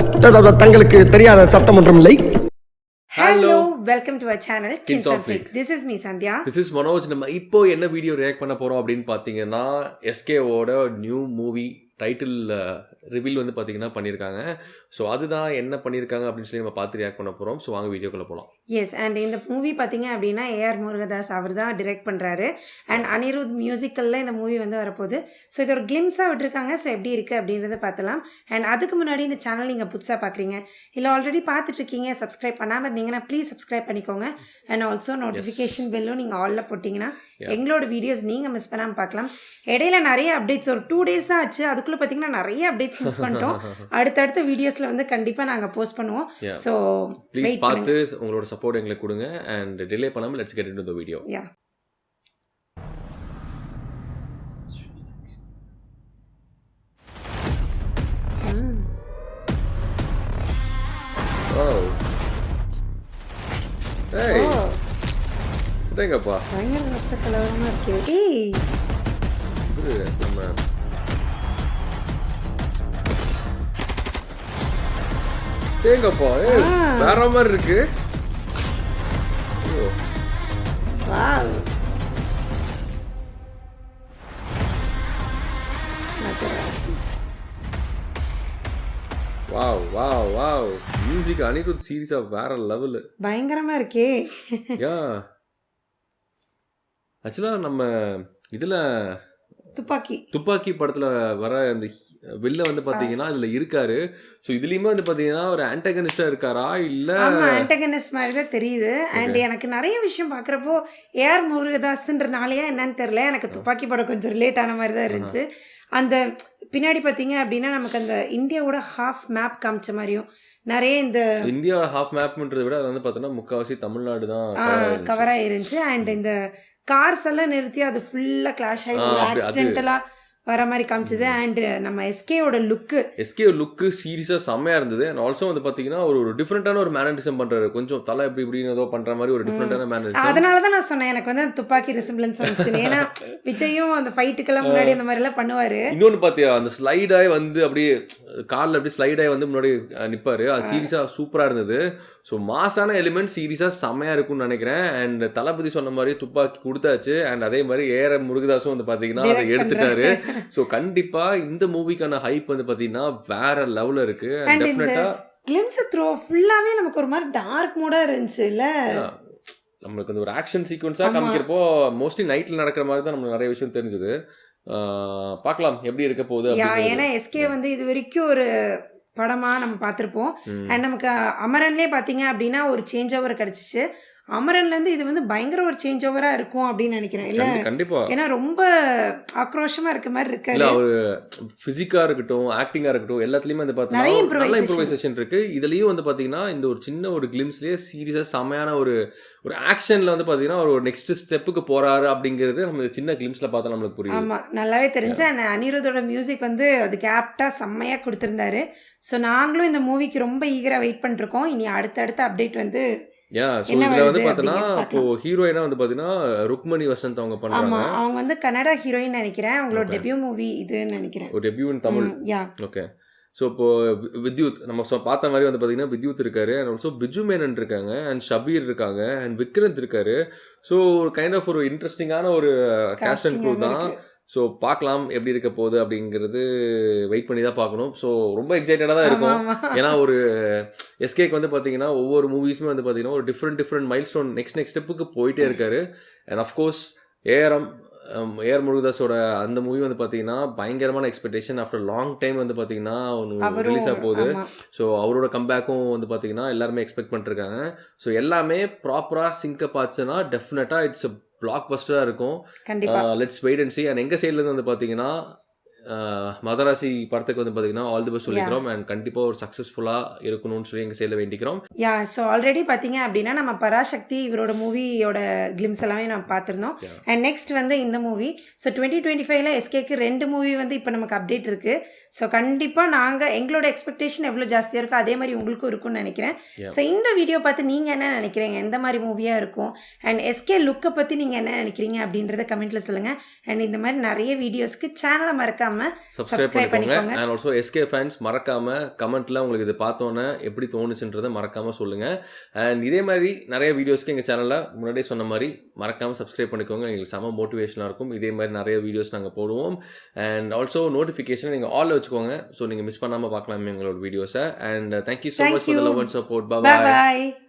தங்களுக்கு தெரியாத சட்டம் ஒன்றும் இல்லை. Hello, welcome to our channel Kins of Freak. This is me Sandhya. This is Manoj. நம்ம இப்போ என்ன வீடியோ ரியாக்ட் பண்ண போறோம் அப்படின்னு பாத்தீங்கன்னா SK ஓட நியூ மூவி டைட்டில் ரிவீல் வந்து பாத்தீங்கன்னா பண்ணிருக்காங்க. ஸோ அதுதான் என்ன பண்ணிருக்காங்க அப்படின்னு சொல்லி நம்ம பார்த்து ரியாக்ட் பண்ண போறோம். ஸோ வாங்க வீடியோக்குள்ள போகலாம். எஸ், அண்ட் இந்த மூவி பார்த்தீங்க அப்படின்னா ஏஆர் முருகதாஸ் அவர் தான் டிரெக்ட் பண்ணுறாரு. அண்ட் அனிருத் மியூசிக்கலில் இந்த மூவி வந்து வரப்போகுது. ஸோ இது ஒரு கிளிம்ஸாக விட்டுருக்காங்க. ஸோ எப்படி இருக்குது அப்படின்றத பார்த்தலாம். அண்ட் அதுக்கு முன்னாடி இந்த சேனல் நீங்கள் புதுசாக பார்க்குறீங்க இல்லை ஆல்ரெடி பார்த்துட்ருக்கீங்க, சப்ஸ்கிரைப் பண்ணாமல் இருந்தீங்கன்னா ப்ளீஸ் சப்ஸ்கிரைப் பண்ணிக்கோங்க. அண்ட் ஆல்சோ நோட்டிஃபிகேஷன் பெல்லும் நீங்கள் ஆலில் போட்டிங்கன்னா எங்களோட வீடியோஸ் நீங்கள் மிஸ் பண்ணாமல் பார்க்கலாம். இடையில நிறைய அப்டேட்ஸ் ஒரு 2 days தான் ஆச்சு. அதுக்குள்ளே பார்த்தீங்கன்னா நிறைய அப்டேட்ஸ் மிஸ் பண்ணிட்டோம். அடுத்தடுத்த வீடியோஸில் வந்து கண்டிப்பாக நாங்கள் போஸ்ட் பண்ணுவோம். ஸோ ப்ளீஸ் பார்த்து உங்களோட சப்போர்ட் எங்களுக்கு கொடுங்க. அண்ட் டிலே பண்ணாமல் let's get into the video. Yeah ஏய் தேங்கப்பா பயங்கர ரத்த கலவரமாக இருக்கு. ஏய் இது நம்ம தேங்கப்பா வேற மாதிரி இருக்கு. Wow wow wow wow music Anirudh சீரிஸா வேற லெவல் பயங்கரமா இருக்கே. யா ஆக்சுவலா நம்ம இதுல துப்பாக்கி படத்துல வர அந்த வில்ல வந்து பாத்தீங்கன்னா இதுல இருக்காரு. ஸோ இதுலயுமே வந்து பாத்தீங்கன்னா ஒரு ஆன்டகனிஸ்டா இருக்காரா இல்ல? ஆன்டகனிஸ்ட் மாதிரி தான் தெரியுது. அண்ட் எனக்கு நிறைய விஷயம் பாக்குறப்போ ஏஆர் முருகதாஸ்ன்றனாலயா என்னன்னு தெரியல, எனக்கு துப்பாக்கி படம் கொஞ்சம் ரிலேட் ஆன மாதிரி தான் இருந்துச்சு. அந்த பின்னாடி பார்த்தீங்க அப்படின்னா நமக்கு அந்த இந்தியாவோட ஹாஃப் மேப் காமிச்ச மாதிரியும் நிறைய இந்த இந்தியாவோட ஹாஃப் மேப்ன்றதை விட அது வந்து பார்த்தோன்னா முக்கால்வாசி தமிழ்நாடு தான் கவர் ஆயிருந்துச்சு. அண்ட் இந்த கார்ஸ் எல்லாம் நிறுத்தி அது ஃபுல்லாக கிளாஷ் ஆகி ஆக்சிடென்டலாக வர மாதிரி காமிச்சது. அண்ட் நம்ம எஸ்கேவோட லுக்கு சீரியஸா செம்மையா இருந்தது. அண்ட் ஆல்சோ வந்து பாத்தீங்கன்னா ஒரு டிஃபரெண்டான ஒரு மேனரிசம் பண்றாரு. கொஞ்சம் தலை எப்படி இப்படின்னு ஏதோ பண்ற மாதிரி ஒரு டிஃபரெண்டான மேனரிசம். அதனாலதான் நான் சொன்னேன் எனக்கு வந்து துப்பாக்கி ரிசம்பிளன்ஸ் வந்துச்சு. ஏன்னா விஜயும் அந்த ஃபைட்டுக்கெல்லாம் முன்னாடி அந்த மாதிரி எல்லாம் பண்ணுவாரு. இன்னொன்னு பாத்தியா அந்த ஸ்லைடாய் வந்து அப்படியே காலில் அப்படியே ஸ்லைடாய் வந்து முன்னாடி நிப்பாரு. அது சீரியஸா சூப்பரா இருந்தது. ஸோ மாசான எலிமெண்ட் சீரியஸாக செம்மையாக இருக்கும்னு நினைக்கிறேன். அண்ட் தளபதி சொன்ன மாதிரி துப்பாக்கி கொடுத்தாச்சு. அண்ட் அதே மாதிரி ஏஆர் முருகதாஸும் வந்து பார்த்தீங்கன்னா அதை எடுத்துட்டாரு. ஸோ கண்டிப்பாக இந்த மூவிக்கான ஹைப் வந்து பார்த்தீங்கன்னா வேற லெவலில் இருக்கு. அண்ட் டெஃபினட்டா கிளிம்ஸ் த்ரோ ஃபுல்லாவே நமக்கு ஒரு மாதிரி டார்க் மூடா இருந்துச்சு இல்ல. நம்மளுக்கு வந்து ஒரு ஆக்ஷன் சீக்வன்ஸாக காமிக்கிறப்போ மோஸ்ட்லி நைட்டில் நடக்கிற மாதிரி தான் நம்மளுக்கு நிறைய விஷயம் தெரிஞ்சுது. பார்க்கலாம் எப்படி இருக்க போகுது. ஏன்னா எஸ்கே வந்து இது வரைக்கும் ஒரு படமாக நம்ம பார்த்துருப்போம். அண்ட் நமக்கு அமரன்லேயே பார்த்தீங்க அப்படின்னா ஒரு சேஞ்ச் ஓவர் கிடச்சிச்சு. அமரன்லேருந்து இது வந்து பயங்கர ஒரு சேஞ்ச் ஓவராக இருக்கும் அப்படின்னு நினைக்கிறேன். இல்லை கண்டிப்பாக, ஏன்னா ரொம்ப ஆக்ரோஷமாக இருக்க மாதிரி இருக்கு. இல்லை ஒரு ஃபிசிக்காக இருக்கட்டும் ஆக்டிங்காக இருக்கட்டும் எல்லாத்துலேயுமே வந்து பார்த்தீங்கன்னா நல்ல இம்ப்ரூவைசேஷன் இருக்குது. இதுலேயும் வந்து பார்த்தீங்கன்னா இந்த ஒரு சின்ன ஒரு கிளிம்ஸ்லேயே சீரியஸாக செமையான ஒரு ஆக்ஷனில் வந்து பார்த்தீங்கன்னா ஒரு நெக்ஸ்ட் ஸ்டெப்புக்கு போகிறாரு அப்படிங்கிறது நம்ம சின்ன கிளிம்ஸில் பார்த்தா நம்மளுக்கு புரியும். ஆமாம், நல்லாவே தெரிஞ்சு. அண்ட் அனிருத்தோட மியூசிக் வந்து அதுக்கு ஆப்டாக செம்மையாக கொடுத்துருந்தாரு. ஸோ நாங்களும் இந்த மூவிக்கு ரொம்ப ஈகராக வெயிட் பண்ணிருக்கோம். இனி அடுத்த அப்டேட் வந்து இதுல வந்து பாத்தீங்கன்னா இப்போ ஹீரோயினா வந்து பாத்தீங்கன்னா ருக்மணி வசந்த் அவங்க பண்றாங்க. அவங்க வந்து கன்னடா ஹீரோயின் நினைக்கிறேன். அவங்களோட டெபியூ மூவி இதுன்னு நினைக்கிறேன். ஒரு debut in Tamil. Okay. So இப்போ வித்யூத் நம்ம பார்த்த மாதிரி வந்து பார்த்தீங்கன்னா வித்யூத் இருக்காரு. அண்ட் ஆல்சோ பிஜு மேனன் இருக்காங்க. அண்ட் ஷபீர் இருக்காங்க. அண்ட் விக்ரந்த் இருக்காரு. ஸோ ஒரு கைண்ட் ஆஃப் ஒரு இன்ட்ரெஸ்டிங்கான ஒரு கேஸ்ட் அண்ட் க்ரூ தான். ஸோ பார்க்கலாம் எப்படி இருக்க போகுது அப்படிங்கிறது வெயிட் பண்ணி தான் பார்க்கணும். ஸோ ரொம்ப எக்ஸைட்டடாக தான் இருக்கும். ஏன்னா ஒரு எஸ்கேக்கு வந்து பார்த்தீங்கன்னா ஒவ்வொரு மூவிஸுமே வந்து பார்த்தீங்கன்னா ஒரு டிஃப்ரெண்ட் மைல்ஸ்டோன் நெக்ஸ்ட் ஸ்டெப்புக்கு போயிட்டே இருக்காரு. அண்ட் அஃப்கோர்ஸ் ஏஆர் முருகதாஸோட அந்த மூவி வந்து பார்த்தீங்கன்னா பயங்கரமான எக்ஸ்பெக்டேஷன். ஆஃப்டர் லாங் டைம் வந்து பார்த்தீங்கன்னா ஒன்று ரிலீஸ் ஆக போகுது. ஸோ அவரோட கம்பேக்கும் வந்து பார்த்தீங்கன்னா எல்லாருமே எக்ஸ்பெக்ட் பண்ணிருக்காங்க. ஸோ எல்லாமே ப்ராப்பராக சிங்கப் ஆச்சுன்னா டெஃபினட்டாக இட்ஸ் பிளாக் பஸ்டராக இருக்கும். Let's wait and see. And எங்கள் சைட்லேருந்து வந்து பார்த்தீங்கன்னா மதராசி படத்துக்கு வந்து பார்த்தீங்கன்னா ஆல் தி பெஸ்ட் சொல்லிக்கிறோம். அண்ட் கண்டிப்பாக ஒரு சக்ஸஸ்ஃபுல்லாக இருக்கணும்னு சொல்லி எங்கள் சைடில் வேண்டிக்கிறோம். ஸோ ஆல்ரெடி பார்த்தீங்க அப்படின்னா நம்ம பராசக்தி இவரோட மூவியோட கிளிம்ஸ் எல்லாமே நம்ம பார்த்துருந்தோம். அண்ட் நெக்ஸ்ட் வந்து இந்த மூவி. ஸோ 2025 எஸ்கேக்கு 2 மூவி வந்து இப்போ நமக்கு அப்டேட் இருக்குது. ஸோ கண்டிப்பாக எங்களோட எக்ஸ்பெக்டேஷன் எவ்வளோ ஜாஸ்தியாக இருக்கோ அதே மாதிரி உங்களுக்கும் இருக்கும்னு நினைக்கிறேன். ஸோ இந்த வீடியோ பார்த்து நீங்கள் என்ன நினைக்கிறீங்க, எந்த மாதிரி மூவியாக இருக்கும், அண்ட் எஸ்கே லுக்கை பற்றி நீங்கள் என்ன நினைக்கிறீங்க அப்படின்றத கமெண்ட்டில் சொல்லுங்கள். அண்ட் இந்த மாதிரி நிறைய வீடியோஸ்க்கு சேனலை மறக்காம மறக்காமல் சப்ஸ்கிரைப் Subscribe பண்ணிக்கோங்க பண்ணிக்கோங்க. அண்ட் ஆல்சோ எஸ்கே ஃபேன்ஸ் மறக்காம கமெண்ட்ல உங்களுக்கு இது பார்த்தோன்னே எப்படி தோணுச்சுன்றதை மறக்காம சொல்லுங்க அண்ட் இதே மாதிரி நிறைய வீடியோஸ்க்கு எங்கள் சேனலில் முன்னாடியே சொன்ன மாதிரி மறக்காம சப்ஸ்கிரைப் பண்ணிக்கோங்க. எங்களுக்கு செம மோட்டிவேஷனாக இருக்கும். இதே மாதிரி நிறைய வீடியோஸ் நாங்கள் போடுவோம் அண்ட் ஆல்சோ நோட்டிஃபிகேஷன் நீங்கள் ஆலில் வச்சுக்கோங்க. ஸோ நீங்கள் மிஸ் பண்ணாமல் பார்க்கலாம் எங்களோட வீடியோஸை and thank you so much for the love and support. Bye bye. bye.